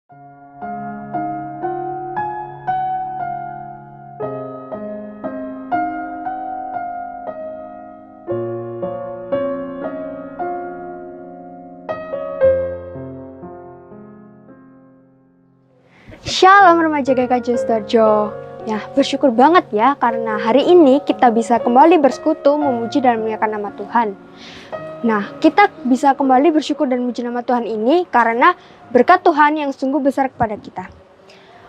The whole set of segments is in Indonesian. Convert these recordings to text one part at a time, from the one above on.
Shalom remaja GKJ Sidoarjo. Ya, bersyukur banget ya karena hari ini kita bisa kembali bersekutu memuji dan memuliakan nama Tuhan. Nah, kita bisa kembali bersyukur dan memuji nama Tuhan ini karena berkat Tuhan yang sungguh besar kepada kita.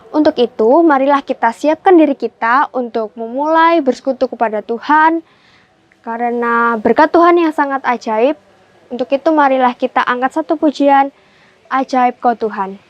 Untuk itu, marilah kita siapkan diri kita untuk memulai bersekutu kepada Tuhan karena berkat Tuhan yang sangat ajaib. Untuk itu, marilah kita angkat satu pujian, Ajaib Kau Tuhan.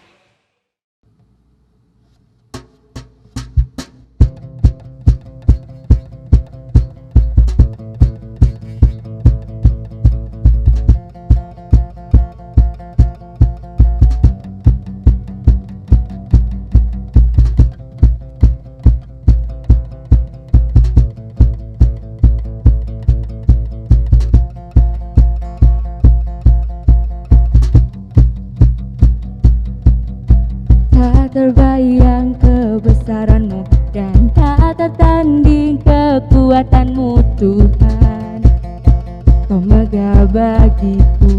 Terbayang kebesaran-Mu dan tak tertanding kekuatan-Mu Tuhan. Kau megah bagiku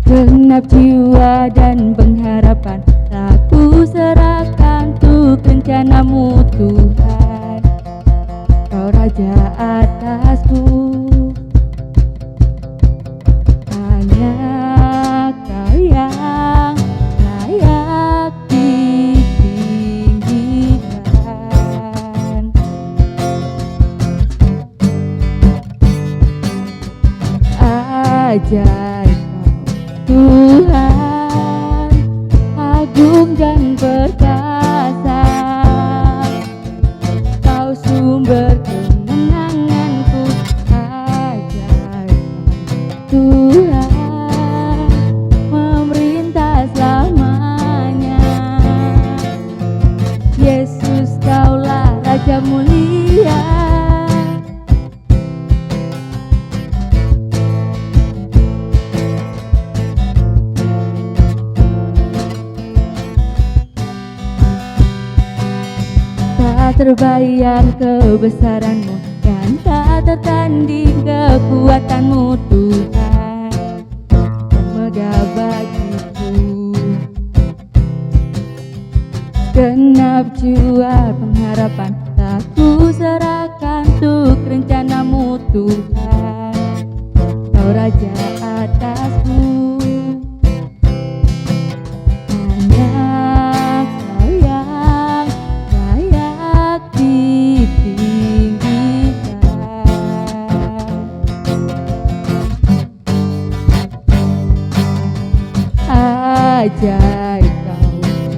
segenap jiwa dan pengharapan, tak ku serahkan untuk rencana-Mu Tuhan. Kau Raja atasku, hanya Kau yang layak ditinggikan. Ajaib Kau Tuhan, agung dan perkasa. Kau sumber kemenanganku. Ajaib Tuhan, memerintah selamanya. Yesus, Kaulah Raja mulia. Tak terbayang kebesaran-Mu dan tak tertanding kekuatan-Mu Tuhan. Kau megah bagiku genap jiwa pengharapan, tak ku serahkan untuk rencana-Mu Tuhan. Kau Raja atasku, hanya Kau yang layak ditinggikan. Ajaib Kau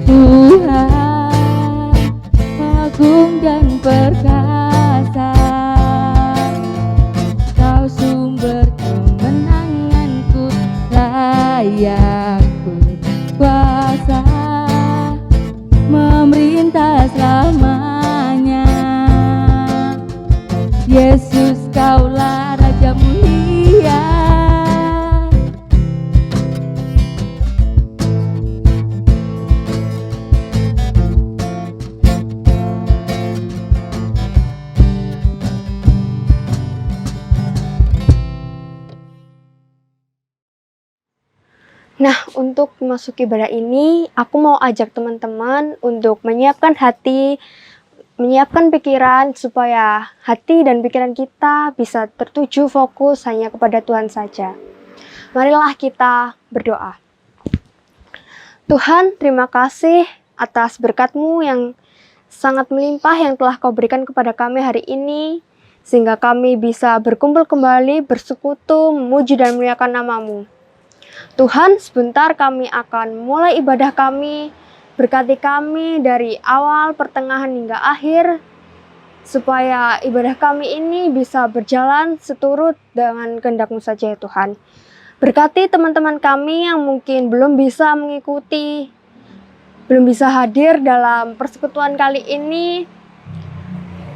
Tuhan, agung dan perkasa. Kau sumber kemenanganku, layak berkuasa, memerintah selamanya. Yesus, Kaulah Raja mulia. Nah, untuk memasuki ibadah ini, aku mau ajak teman-teman untuk menyiapkan hati, menyiapkan pikiran supaya hati dan pikiran kita bisa tertuju fokus hanya kepada Tuhan saja. Marilah kita berdoa. Tuhan, terima kasih atas berkat-Mu yang sangat melimpah yang telah Kau berikan kepada kami hari ini, sehingga kami bisa berkumpul kembali, bersekutu, memuji dan memuliakan nama-Mu. Tuhan, sebentar kami akan mulai ibadah kami. Berkati kami dari awal, pertengahan hingga akhir, supaya ibadah kami ini bisa berjalan seturut dengan kehendak-Mu saja ya Tuhan. Berkati teman-teman kami yang mungkin belum bisa mengikuti, belum bisa hadir dalam persekutuan kali ini.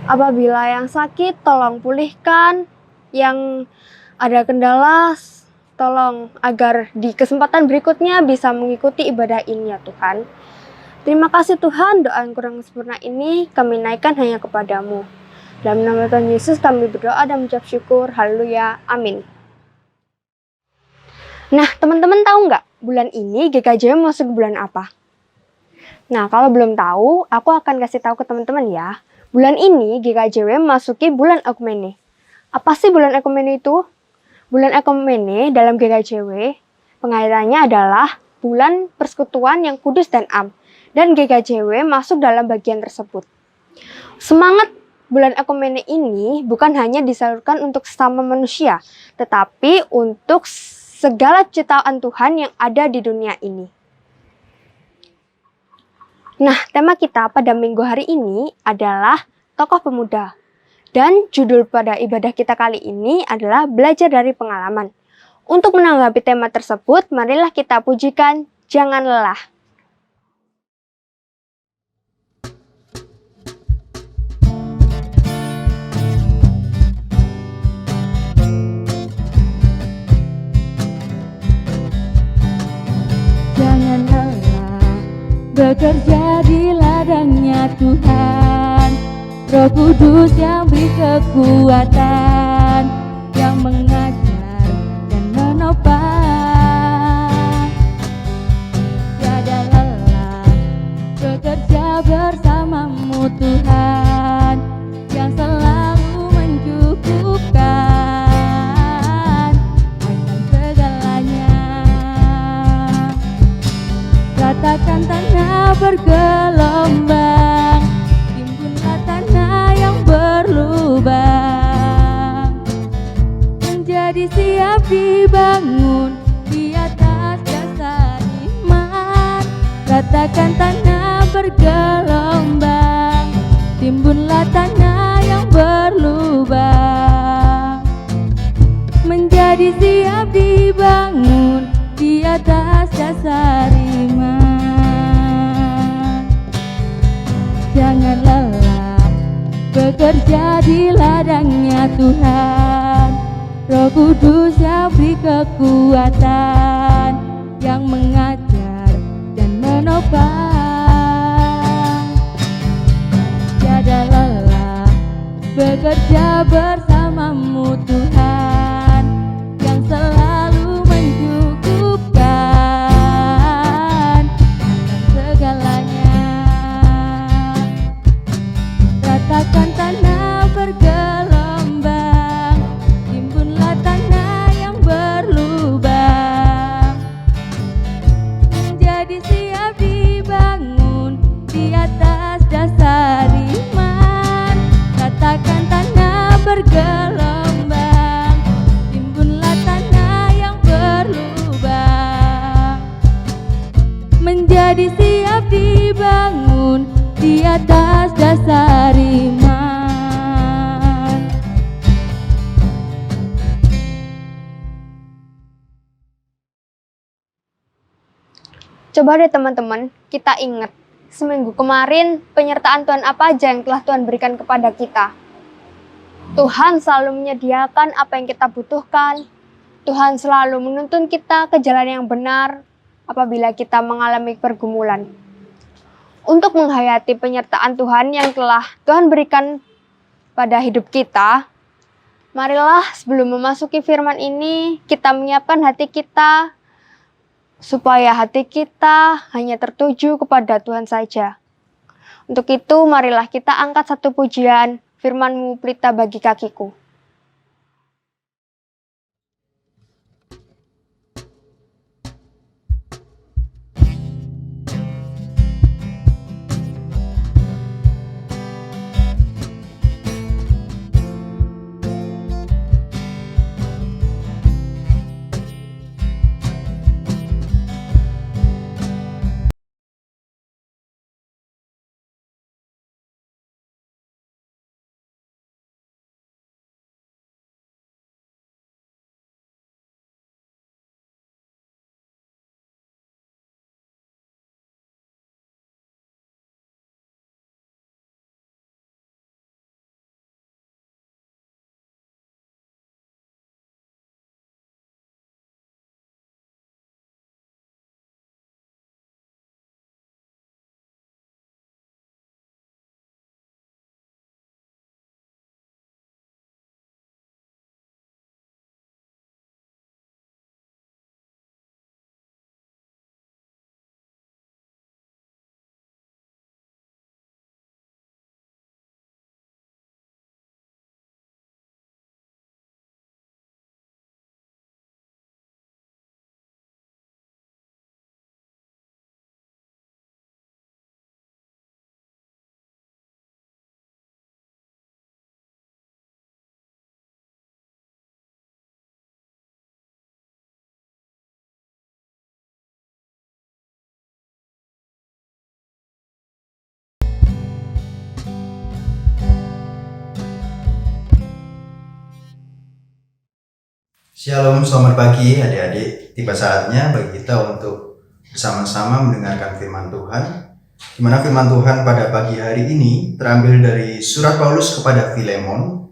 Apabila yang sakit, tolong pulihkan. Yang ada kendala, tolong agar di kesempatan berikutnya bisa mengikuti ibadah ini ya Tuhan. Terima kasih Tuhan, doa yang kurang sempurna ini kami naikkan hanya kepadamu. Dalam nama Tuhan Yesus kami berdoa dan mengucap syukur. Haleluya. Amin. Nah, teman-teman tahu nggak bulan ini GKJW masuk ke bulan apa? Nah, kalau belum tahu, aku akan kasih tahu ke teman-teman ya. Bulan ini GKJW masuki bulan Ekumene. Apa sih bulan Ekumene itu? Bulan Ekumene dalam GKJW, pengajarannya adalah bulan persekutuan yang kudus dan am. Dan GKJW masuk dalam bagian tersebut. Semangat bulan Ekumene ini bukan hanya disalurkan untuk sesama manusia, tetapi untuk segala ciptaan Tuhan yang ada di dunia ini. Nah, tema kita pada minggu hari ini adalah tokoh pemuda. Dan judul pada ibadah kita kali ini adalah belajar dari pengalaman. Untuk menanggapi tema tersebut, marilah kita pujikan Jangan Lelah. Jangan lelah bekerja di ladangnya Tuhan. Roh Kudus yang beri kekuatan, yang mengajar dan menopang. Tiada lelah bekerja bersamamu Tuhan, yang selalu mencukupkan akan segalanya. Ratakan tanah bergelombang, timbunlah tanah yang berlubang, menjadi siap dibangun di atas dasar iman. Ratakan tanah bergelombang, timbunlah tanah yang berlubang, menjadi siap dibangun di atas dasar iman. Jangan lelah bekerja di ladangnya Tuhan. Roh Kudus yang beri kekuatan, yang mengajar dan menopang. Tiada lelah bekerja bersamamu Tuhan, yang selalu mencukupkan akan segalanya. Ratakan tanah bergelombang, timbunlah tanah yang berlubang, menjadi siap dibangun di atas dasar iman. Ratakan tanah bergelombang, timbunlah tanah yang berlubang, menjadi siap dibangun di atas dasar iman. Coba deh teman-teman, kita ingat seminggu kemarin penyertaan Tuhan apa aja yang telah Tuhan berikan kepada kita. Tuhan selalu menyediakan apa yang kita butuhkan. Tuhan selalu menuntun kita ke jalan yang benar apabila kita mengalami pergumulan. Untuk menghayati penyertaan Tuhan yang telah Tuhan berikan pada hidup kita, marilah sebelum memasuki firman ini, kita menyiapkan hati kita supaya hati kita hanya tertuju kepada Tuhan saja. Untuk itu, marilah kita angkat satu pujian, firman-Mu pelita bagi kakiku. Shalom, selamat pagi adik-adik. Tiba saatnya bagi kita untuk bersama-sama mendengarkan firman Tuhan. Di mana firman Tuhan pada pagi hari ini terambil dari surat Paulus kepada Filemon,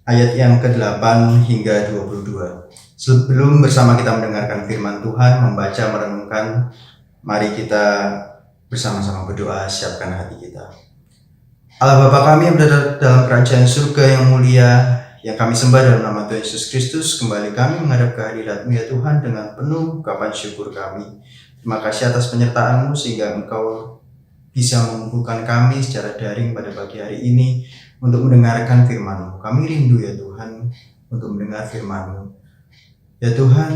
ayat yang ke-8 hingga 22. Sebelum bersama kita mendengarkan firman Tuhan, membaca, merenungkan, mari kita bersama-sama berdoa, siapkan hati kita. Allah Bapa kami yang berada dalam kerajaan surga yang mulia, yang kami sembah dalam nama Tuhan Yesus Kristus, kembali kami menghadap kehadirat-Mu ya Tuhan dengan penuh ungkapan syukur kami. Terima kasih atas penyertaan-Mu sehingga Engkau bisa mengumpulkan kami secara daring pada pagi hari ini untuk mendengarkan firman-Mu. Kami rindu ya Tuhan untuk mendengar firman-Mu. Ya Tuhan,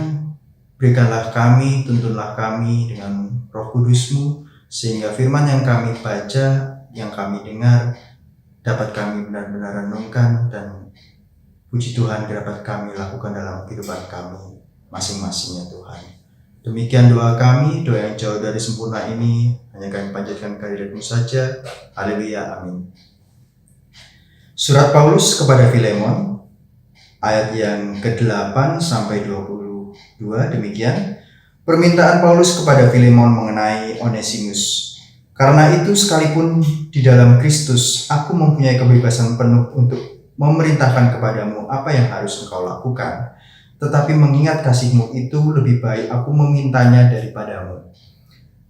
berikanlah kami, tuntunlah kami dengan Roh Kudus-Mu sehingga firman yang kami baca, yang kami dengar dapat kami benar-benar renungkan, dan puji Tuhan dapat kami lakukan dalam kehidupan kami masing-masing ya Tuhan. Demikian doa kami, doa yang jauh dari sempurna ini hanya kami panjatkan kehadirat-Mu saja. Haleluya, amin. Surat Paulus kepada Filemon, ayat yang ke-8 sampai 22 demikian. Permintaan Paulus kepada Filemon mengenai Onesimus. Karena itu sekalipun di dalam Kristus aku mempunyai kebebasan penuh untuk memerintahkan kepadamu apa yang harus engkau lakukan, tetapi mengingat kasih-Mu itu lebih baik aku memintanya daripadamu.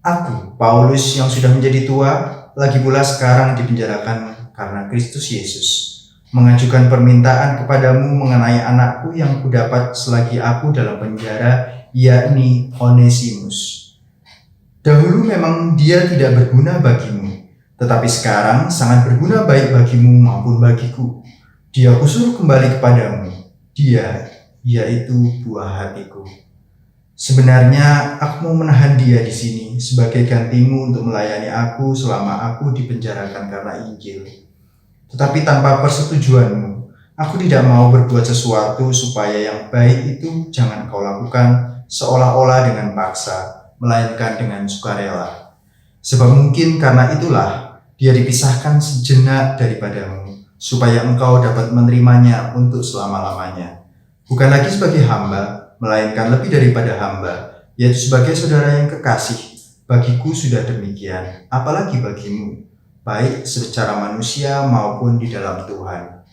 Aku, Paulus yang sudah menjadi tua, lagi pula sekarang dipenjarakan karena Kristus Yesus, mengajukan permintaan kepadamu mengenai anakku yang kudapat selagi aku dalam penjara, yakni Onesimus. Dahulu memang dia tidak berguna bagimu, tetapi sekarang sangat berguna baik bagimu maupun bagiku. Dia kusuruh kembali kepadamu. Dia, yaitu buah hatiku. Sebenarnya aku mau menahan dia di sini sebagai gantimu untuk melayani aku selama aku dipenjarakan karena Injil. Tetapi tanpa persetujuanmu, aku tidak mau berbuat sesuatu supaya yang baik itu jangan kau lakukan seolah-olah dengan paksa, melainkan dengan sukarela. Sebab mungkin karena itulah dia dipisahkan sejenak daripadamu, supaya engkau dapat menerimanya untuk selama-lamanya. Bukan lagi sebagai hamba, melainkan lebih daripada hamba, yaitu sebagai saudara yang kekasih. Bagiku sudah demikian, apalagi bagimu, baik secara manusia maupun di dalam Tuhan.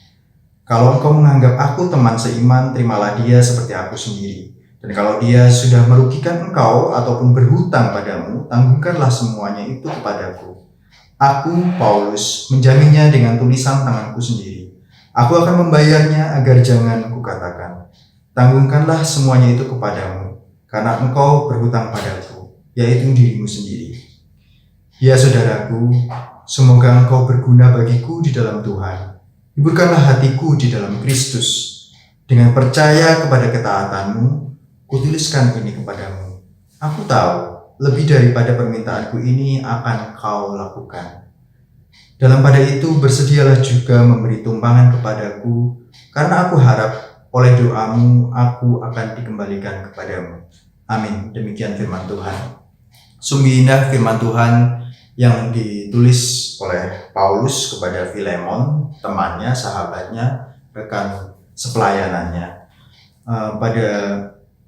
Kalau engkau menganggap aku teman seiman, terimalah dia seperti aku sendiri. Dan kalau dia sudah merugikan engkau ataupun berhutang padamu, tanggungkanlah semuanya itu kepadaku. Aku, Paulus, menjaminnya dengan tulisan tanganku sendiri. Aku akan membayarnya agar jangan kukatakan. Tanggungkanlah semuanya itu kepadamu, karena engkau berhutang padaku, yaitu dirimu sendiri. Ya saudaraku, semoga engkau berguna bagiku di dalam Tuhan. Hiburkanlah hatiku di dalam Kristus. Dengan percaya kepada ketaatanmu, kutuliskan ini kepadamu. Aku tahu lebih daripada permintaanku ini akan kau lakukan. Dalam pada itu bersedialah juga memberi tumpangan kepadaku, karena aku harap oleh doamu aku akan dikembalikan kepadamu. Amin. Demikian firman Tuhan. Sungguh indah firman Tuhan yang ditulis oleh Paulus kepada Filemon, temannya, sahabatnya, rekan sepelayanannya. Pada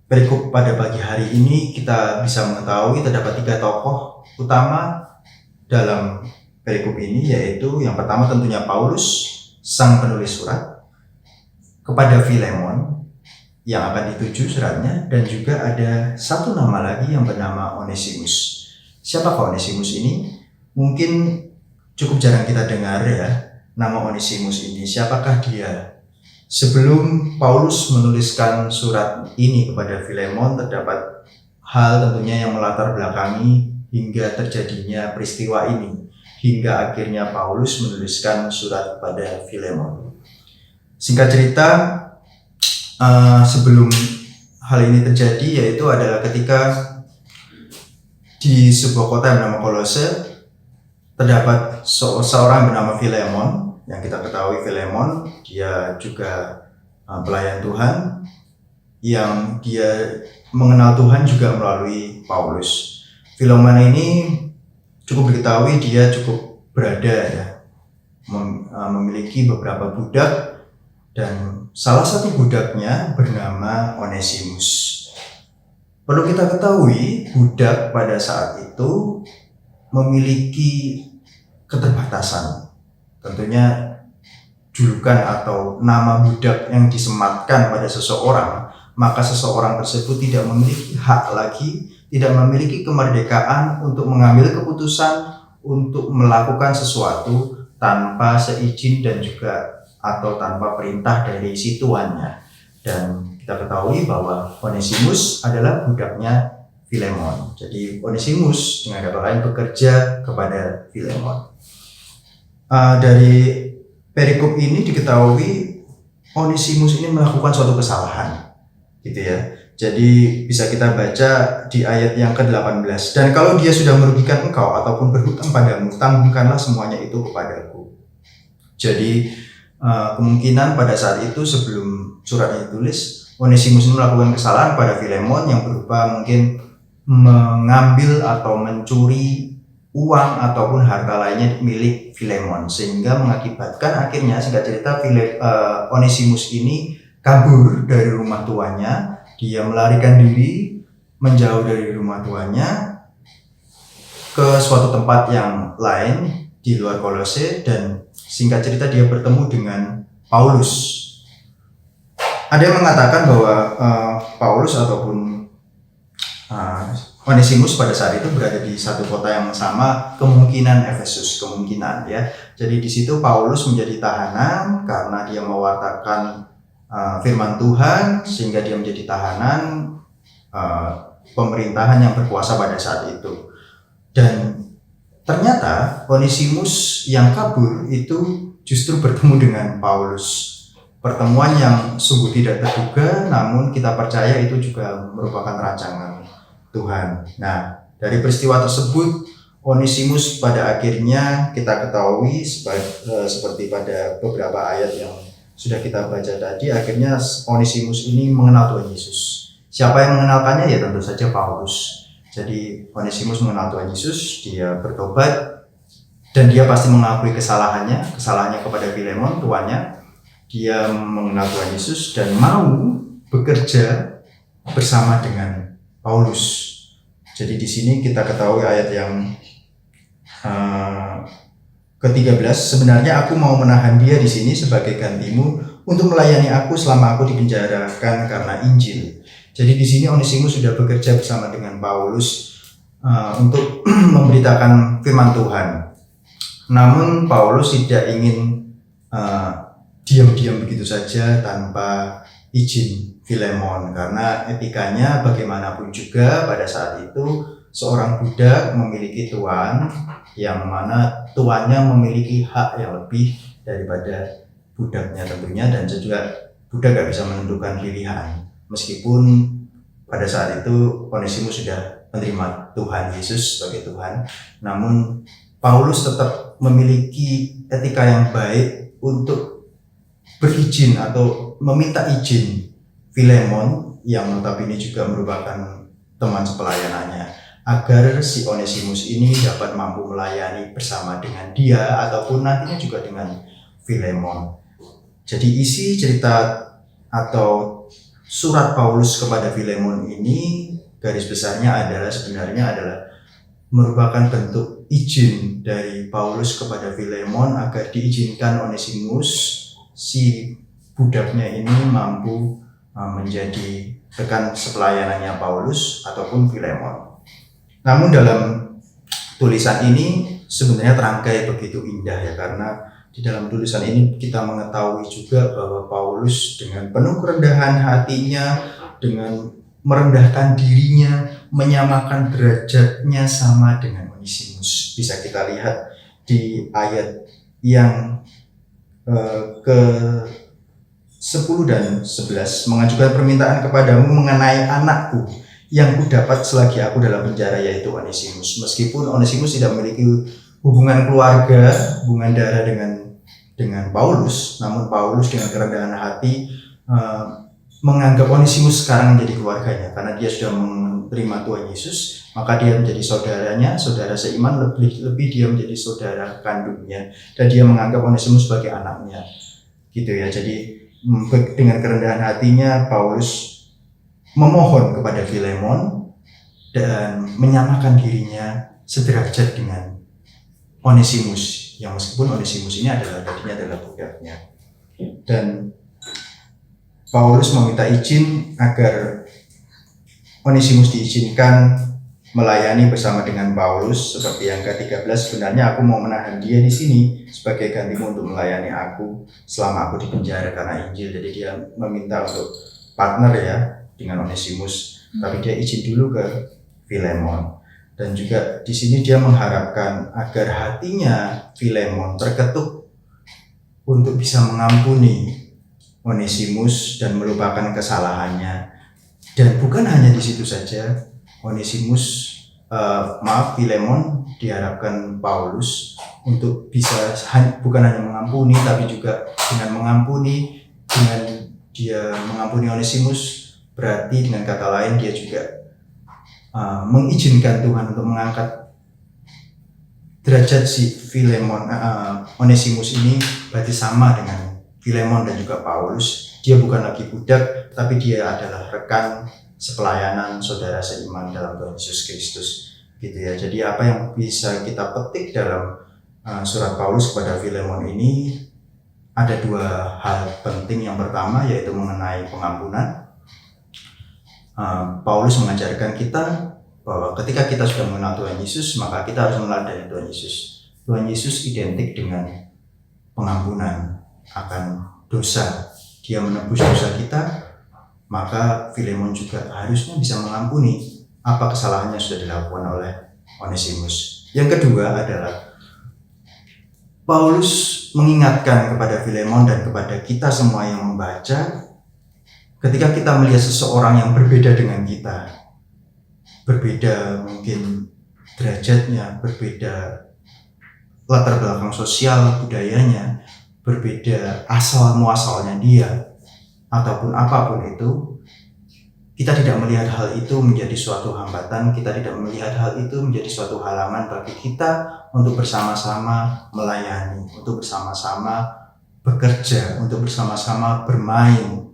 perikop pada pagi hari ini kita bisa mengetahui terdapat 3 tokoh utama dalam perikop ini, yaitu yang pertama tentunya Paulus, sang penulis surat, kepada Filemon yang akan dituju suratnya, dan juga ada satu nama lagi yang bernama Onesimus. Siapakah Onesimus ini? Mungkin cukup jarang kita dengar ya, nama Onesimus ini. Siapakah dia? Sebelum Paulus menuliskan surat ini kepada Filemon, terdapat hal tentunya yang melatar belakangi hingga terjadinya peristiwa ini, hingga akhirnya Paulus menuliskan surat kepada Filemon. Singkat cerita, sebelum hal ini terjadi, yaitu adalah ketika di sebuah kota yang bernama Kolose, terdapat seorang bernama Filemon. Yang kita ketahui Filemon, dia juga pelayan Tuhan, yang dia mengenal Tuhan juga melalui Paulus. Filemon ini cukup diketahui dia cukup berada ya, memiliki beberapa budak, dan salah satu budaknya bernama Onesimus. Perlu kita ketahui, budak pada saat itu memiliki keterbatasan. Tentunya julukan atau nama budak yang disematkan pada seseorang, maka seseorang tersebut tidak memiliki hak lagi, tidak memiliki kemerdekaan untuk mengambil keputusan untuk melakukan sesuatu tanpa seizin dan juga atau tanpa perintah dari si tuannya. Dan kita ketahui bahwa Onesimus adalah budaknya Filemon. Jadi Onesimus dengan kata lain bekerja kepada Filemon. Dari perikop ini diketahui Onesimus ini melakukan suatu kesalahan, gitu ya. Jadi bisa kita baca di ayat yang ke-18. Dan kalau dia sudah merugikan engkau ataupun berhutang padamu, tanggungkanlah semuanya itu kepadaku. Jadi kemungkinan pada saat itu sebelum suratnya ditulis, Onesimus melakukan kesalahan pada Filemon yang berupa mungkin mengambil atau mencuri uang ataupun harta lainnya milik Filemon, sehingga mengakibatkan akhirnya singkat cerita Onesimus ini kabur dari rumah tuannya. Dia melarikan diri menjauh dari rumah tuannya ke suatu tempat yang lain di luar Kolose, dan singkat cerita dia bertemu dengan Paulus. Ada yang mengatakan bahwa Paulus ataupun Onesimus pada saat itu berada di satu kota yang sama, kemungkinan Efesus, kemungkinan ya. Jadi di situ Paulus menjadi tahanan karena dia mewartakan firman Tuhan, sehingga dia menjadi tahanan pemerintahan yang berkuasa pada saat itu. Dan ternyata Onesimus yang kabur itu justru bertemu dengan Paulus. Pertemuan yang sungguh tidak terduga, namun kita percaya itu juga merupakan rancangan Tuhan. Nah, dari peristiwa tersebut Onesimus pada akhirnya kita ketahui seperti pada beberapa ayat yang sudah kita baca tadi, akhirnya Onesimus ini mengenal Tuhan Yesus. Siapa yang mengenalkannya? Ya tentu saja Paulus. Jadi Onesimus mengenal Tuhan Yesus, dia bertobat, dan dia pasti mengakui kesalahannya kepada Filemon, tuannya. Dia mengenal Tuhan Yesus dan mau bekerja bersama dengan Paulus. Jadi di sini kita ketahui ayat yang ke-13, sebenarnya aku mau menahan dia di sini sebagai gantimu untuk melayani aku selama aku dipenjarakan karena Injil. Jadi di sini Onesimus sudah bekerja bersama dengan Paulus untuk memberitakan firman Tuhan. Namun Paulus tidak ingin diam-diam begitu saja tanpa izin Filemon, karena etikanya bagaimanapun juga pada saat itu seorang budak memiliki tuan, yang mana tuannya memiliki hak yang lebih daripada budaknya tentunya, dan juga budak gak bisa menentukan pilihan. Meskipun pada saat itu Onesimus sudah menerima Tuhan Yesus sebagai Tuhan, namun Paulus tetap memiliki etika yang baik untuk berizin atau meminta izin Filemon, yang notabene juga merupakan teman sepelayanannya, agar si Onesimus ini dapat mampu melayani bersama dengan dia ataupun nantinya juga dengan Filemon. Jadi isi cerita atau surat Paulus kepada Filemon ini garis besarnya sebenarnya adalah merupakan bentuk izin dari Paulus kepada Filemon agar diizinkan Onesimus, si budaknya ini, mampu menjadi rekan sepelayanannya Paulus ataupun Filemon. Namun dalam tulisan ini sebenarnya terangkai begitu indah ya, karena di dalam tulisan ini kita mengetahui juga bahwa Paulus dengan penuh kerendahan hatinya, dengan merendahkan dirinya, menyamakan derajatnya sama dengan Onesimus. Bisa kita lihat di ayat yang ke-10 dan 11, mengajukan permintaan kepadamu mengenai anakku yang kudapat selagi aku dalam penjara, yaitu Onesimus. Meskipun Onesimus tidak memiliki hubungan keluarga, hubungan darah dengan Paulus, namun Paulus dengan kerendahan hati menganggap Onesimus sekarang menjadi keluarganya, karena dia sudah menerima Tuhan Yesus, maka dia menjadi saudaranya, saudara seiman, lebih dia menjadi saudara kandungnya, dan dia menganggap Onesimus sebagai anaknya, gitu ya. Jadi dengan kerendahan hatinya Paulus memohon kepada Filemon dan menyamakan dirinya sederajat dengan Onesimus, yang meskipun Onesimus ini tadinya adalah budaknya. Dan Paulus meminta izin agar Onesimus diizinkan melayani bersama dengan Paulus. Seperti yang ke-13, sebenarnya aku mau menahan dia di sini sebagai gantimu untuk melayani aku selama aku di penjara karena Injil. Jadi dia meminta untuk partner ya dengan Onesimus, tapi dia izin dulu ke Filemon. Dan juga di sini dia mengharapkan agar hatinya Filemon terketuk untuk bisa mengampuni Onesimus dan melupakan kesalahannya. Dan bukan hanya di situ saja, Filemon diharapkan Paulus untuk bisa bukan hanya mengampuni, tapi juga dengan dia mengampuni Onesimus, berarti dengan kata lain dia juga mengizinkan Tuhan untuk mengangkat derajat si Onesimus ini, berarti sama dengan Filemon dan juga Paulus. Dia bukan lagi budak, tapi dia adalah rekan sepelayanan saudara seiman dalam Tuhan Yesus Kristus, gitu ya. Jadi apa yang bisa kita petik dalam surat Paulus kepada Filemon ini, ada dua hal penting. Yang pertama yaitu mengenai pengampunan. Paulus mengajarkan kita bahwa ketika kita sudah mengenal Tuhan Yesus, maka kita harus meneladani Tuhan Yesus. Tuhan Yesus identik dengan pengampunan akan dosa. Dia menebus dosa kita, maka Filemon juga harusnya bisa mengampuni apa kesalahannya sudah dilakukan oleh Onesimus. Yang kedua adalah Paulus mengingatkan kepada Filemon dan kepada kita semua yang membaca, ketika kita melihat seseorang yang berbeda dengan kita, berbeda mungkin derajatnya, berbeda latar belakang sosial, budayanya, berbeda asal-muasalnya dia, ataupun apapun itu, kita tidak melihat hal itu menjadi suatu hambatan, kita tidak melihat hal itu menjadi suatu halangan bagi kita untuk bersama-sama melayani, untuk bersama-sama bekerja, untuk bersama-sama bermain.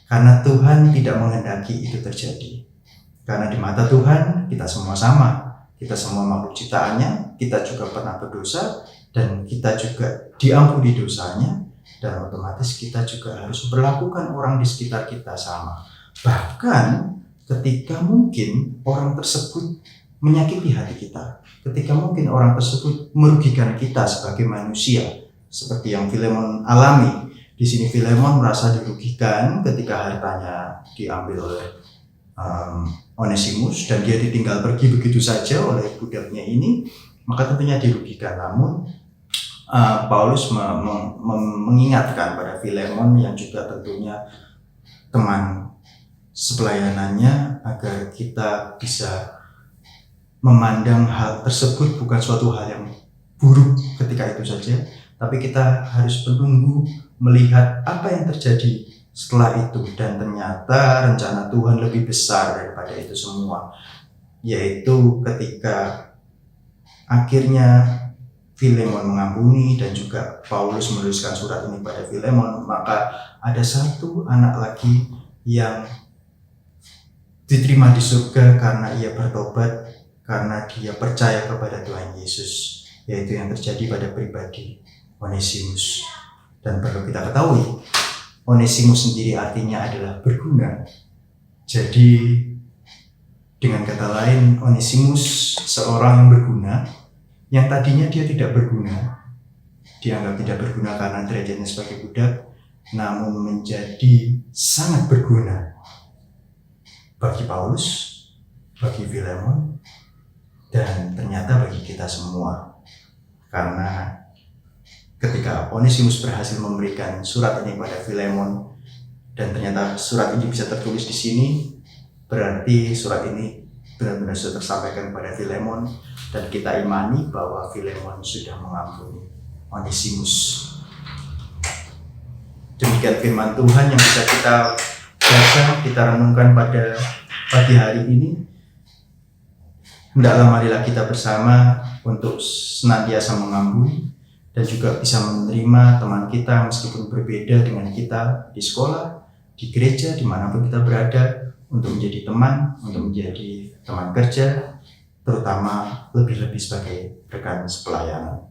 Karena Tuhan tidak menghendaki itu terjadi. Karena di mata Tuhan kita semua sama, kita semua makhluk ciptaannya, kita juga pernah berdosa, dan kita juga diampuni dosanya, dan otomatis kita juga harus memperlakukan orang di sekitar kita sama. Bahkan ketika mungkin orang tersebut menyakiti hati kita, ketika mungkin orang tersebut merugikan kita sebagai manusia, seperti yang Filemon alami. Di sini Filemon merasa dirugikan ketika hartanya diambil oleh Onesimus dan dia ditinggal pergi begitu saja oleh budaknya ini, maka tentunya dirugikan. Namun Paulus mengingatkan pada Filemon yang juga tentunya teman sepelayanannya, agar kita bisa memandang hal tersebut bukan suatu hal yang buruk ketika itu saja, tapi kita harus menunggu melihat apa yang terjadi setelah itu. Dan ternyata rencana Tuhan lebih besar daripada itu semua, yaitu ketika akhirnya Filemon mengampuni dan juga Paulus menuliskan surat ini pada Filemon, maka ada satu anak lagi yang diterima di surga karena ia bertobat, karena dia percaya kepada Tuhan Yesus, yaitu yang terjadi pada pribadi Onesimus. Dan perlu kita ketahui, Onesimus sendiri artinya adalah berguna. Jadi dengan kata lain, Onesimus seorang yang berguna, yang tadinya dia tidak berguna, dianggap tidak berguna karena derajatnya sebagai budak, namun menjadi sangat berguna bagi Paulus, bagi Filemon, dan ternyata bagi kita semua. Karena ketika Onesimus berhasil memberikan surat ini pada Filemon, dan ternyata surat ini bisa tertulis di sini, berarti surat ini benar-benar sudah tersampaikan kepada Filemon, dan kita imani bahwa Filemon sudah mengampuni Onesimus. Demikian firman Tuhan yang bisa kita baca, kita renungkan pada pagi hari ini. Hendaklah marilah kita bersama untuk senantiasa mengampuni dan juga bisa menerima teman kita meskipun berbeda dengan kita di sekolah, di gereja, dimanapun kita berada, untuk menjadi teman, untuk menjadi teman kerja, terutama lebih-lebih sebagai rekan sepelayanan.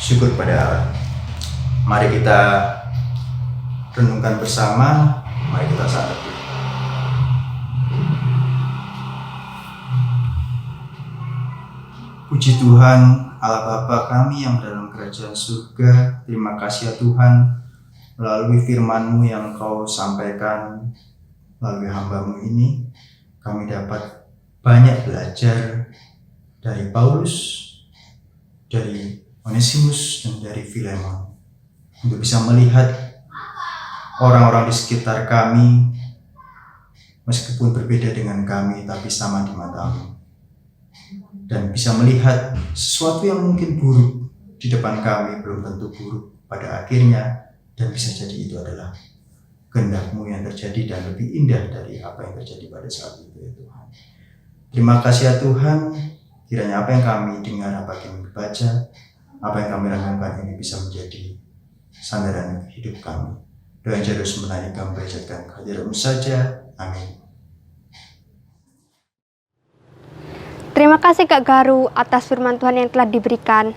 Syukur pada Allah. Mari kita renungkan bersama, mari kita sadar. Puji Tuhan, Allah Bapa kami yang dalam kerajaan surga, terima kasih ya Tuhan, melalui firman-Mu yang Kau sampaikan melalui hamba-Mu ini, kami dapat banyak belajar dari Paulus, dari Onesimus, dan dari Filemon, untuk bisa melihat orang-orang di sekitar kami, meskipun berbeda dengan kami, tapi sama di mata-Mu. Dan bisa melihat sesuatu yang mungkin buruk di depan kami belum tentu buruk pada akhirnya, dan bisa jadi itu adalah kehendak-Mu yang terjadi dan lebih indah dari apa yang terjadi pada saat itu ya Tuhan. Terima kasih ya Tuhan, kiranya apa yang kami dengar, apa yang kami baca, apa yang kami renungkan ini bisa menjadi sandaran hidup kami. Doa yang terus menarik kami berjatkan kehadiran-Mu saja. Amin. Terima kasih Kak Garu atas firman Tuhan yang telah diberikan.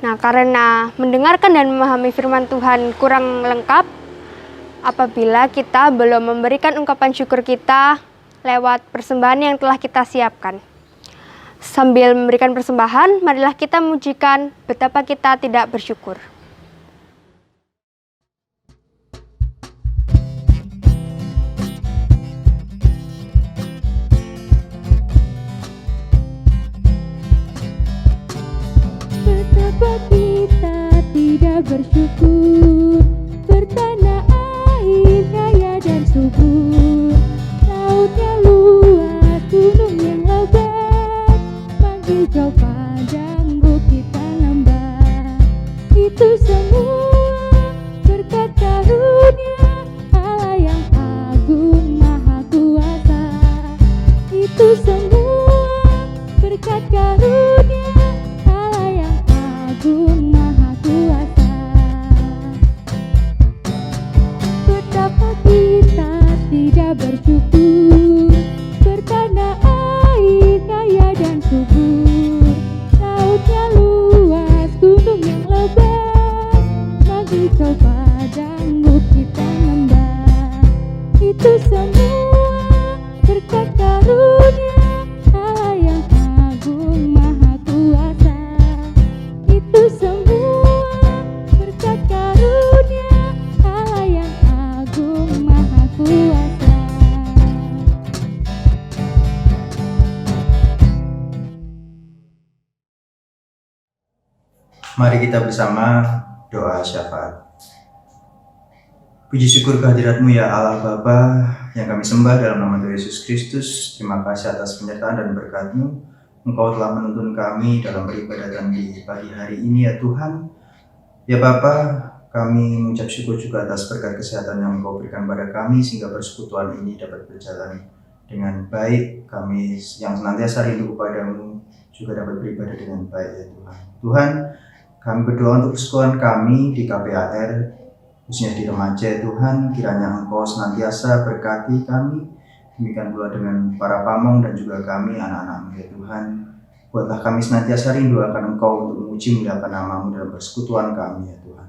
Nah, karena mendengarkan dan memahami firman Tuhan kurang lengkap, apabila kita belum memberikan ungkapan syukur kita lewat persembahan yang telah kita siapkan. Sambil memberikan persembahan, marilah kita memujikan betapa kita tidak bersyukur. Betapa kita tidak bersyukur, bertanah air kaya dan subur, lautnya luas, gunung yang lebat, menghijau padang, bukit dan lembah. Itu semua berkat karunia Allah yang agung maha kuasa. Itu semua berkat karunia Agung maha kuasa. Betapa kita tidak bersyukur, bertanah air kaya dan subur, lautnya luas, gunung yang lebat, menghijau padang, bukit dan lembah. Itu semua berkat karunia Allah yang agung maha kuasa. Itu semua berkat karunia Allah yang agung maha kuasa. Mari kita bersama doa syafaat. Puji syukur kehadirat-Mu ya Allah Bapa yang kami sembah dalam nama Tuhan Yesus Kristus. Terima kasih atas penyertaan dan berkat-Mu. Engkau telah menuntun kami dalam peribadatan di pagi hari ini ya Tuhan. Ya Bapa, kami mengucap syukur juga atas berkat kesehatan yang Engkau berikan pada kami, sehingga persekutuan ini dapat berjalan dengan baik. Kami yang senantiasa rindu kepadamu juga dapat beribadah dengan baik ya Tuhan. Tuhan, kami berdoa untuk persekutuan kami di KPAR, khususnya di remaja ya Tuhan. Kiranya Engkau senantiasa berkati kami, demikian pula dengan para pamong dan juga kami anak-anak-Mu ya Tuhan. Buatlah kami senantiasa rindu akan Engkau untuk memuji muliakan nama-Mu dalam persekutuan kami ya Tuhan.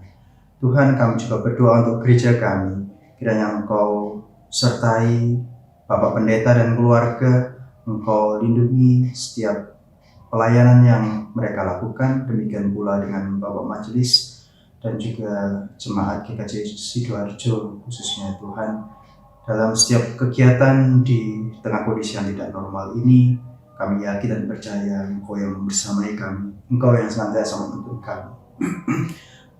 Tuhan, kami juga berdoa untuk gereja kami. Kiranya Engkau sertai Bapak Pendeta dan keluarga. Engkau lindungi setiap pelayanan yang mereka lakukan. Demikian pula dengan Bapak Majelis dan juga jemaat GKJ Sidoarjo khususnya Tuhan. Dalam setiap kegiatan di tengah kondisi yang tidak normal ini, kami yakin dan percaya Engkau yang bersamai kami, Engkau yang senantiasa menuntun kami.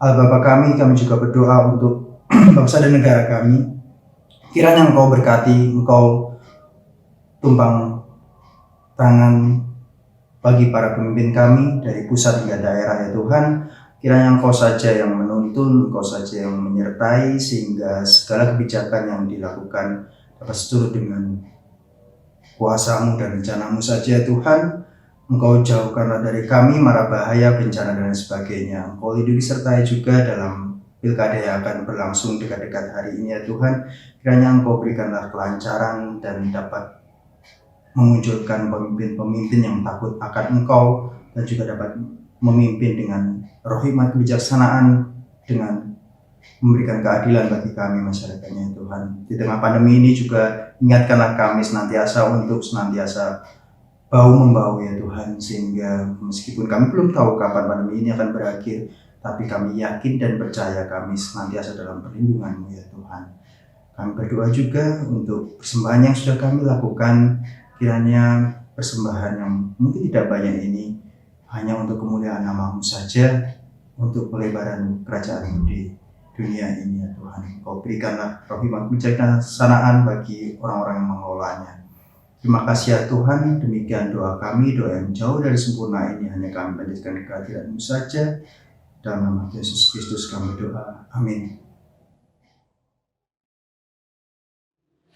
Allah Bapa kami juga berdoa untuk bangsa dan negara kami. Kiranya Engkau berkati, Engkau tumpang tangan bagi para pemimpin kami dari pusat hingga daerah ya Tuhan. Kiranya Engkau saja yang menuntun, Engkau saja yang menyertai, sehingga segala kebijakan yang dilakukan dapat seturut dengan kuasa-Mu dan rencana-Mu saja Tuhan. Engkau jauhkanlah dari kami mara bahaya, bencana, dan sebagainya. Engkau lindungi sertai juga dalam pilkada yang akan berlangsung dekat-dekat hari ini ya Tuhan. Kiranya Engkau berikanlah kelancaran dan dapat memunculkan pemimpin-pemimpin yang takut akan Engkau, dan juga dapat memimpin dengan roh hikmat kebijaksanaan, dengan memberikan keadilan bagi kami masyarakatnya Tuhan. Di tengah pandemi ini juga ingatkanlah kami senantiasa untuk senantiasa bahu-membahu ya Tuhan, sehingga meskipun kami belum tahu kapan pandemi ini akan berakhir, tapi kami yakin dan percaya kami senantiasa dalam perlindungan-Mu ya Tuhan. Kami berdoa juga untuk persembahan yang sudah kami lakukan, kiranya persembahan yang mungkin tidak banyak ini hanya untuk kemuliaan nama-Mu saja, untuk pelebaran kerajaan-Mu di dunia ini ya Tuhan. Kau berikanlah roh hikmat kebijaksanaan bagi orang-orang yang mengelolanya. Terima kasih ya Tuhan, demikian doa kami, doa yang jauh dari sempurna ini hanya kami panjatkan kehadiran-Mu saja. Dalam nama Yesus Kristus kami doa, amin.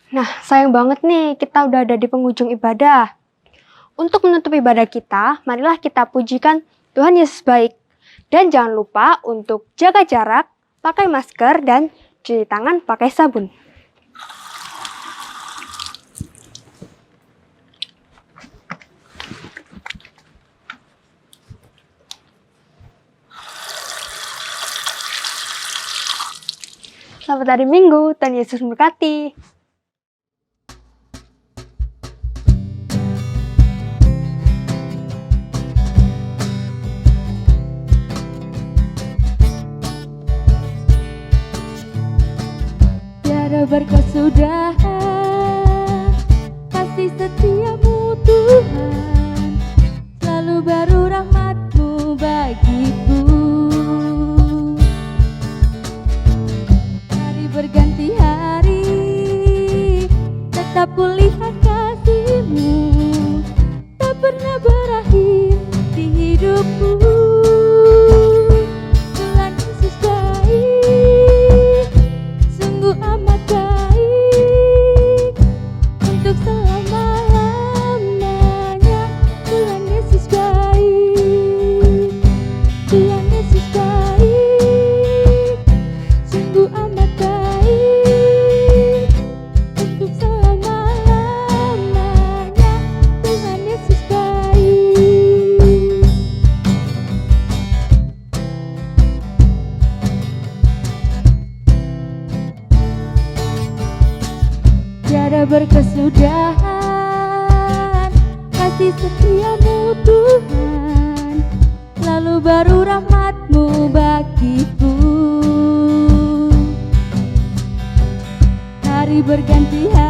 Nah, sayang banget nih, kita udah ada di penghujung ibadah. Untuk menutup ibadah kita, marilah kita pujikan Tuhan Yesus baik. Dan jangan lupa untuk jaga jarak, pakai masker, dan cuci tangan pakai sabun. Selamat hari Minggu, Tuhan Yesus memberkati. Tiada berkesudahan kasih setiamu Tuhan, selalu baru rahmat-Mu bagiku. Hari berganti hari, tetap kulihat kasih-Mu, tak pernah berakhir di hidupku. Tuhan Yesus baik, sungguh amat baik, untuk selama-lamanya. Tuhan Yesus baik, Tuhan Yesus baik, sungguh amat baik, untuk selama-lamanya. Tuhan Yesus baik. Tiada berkesudahan kasih setiamu Tuhan, selalu baru rahmat-Mu bagiku. Hari berganti hari,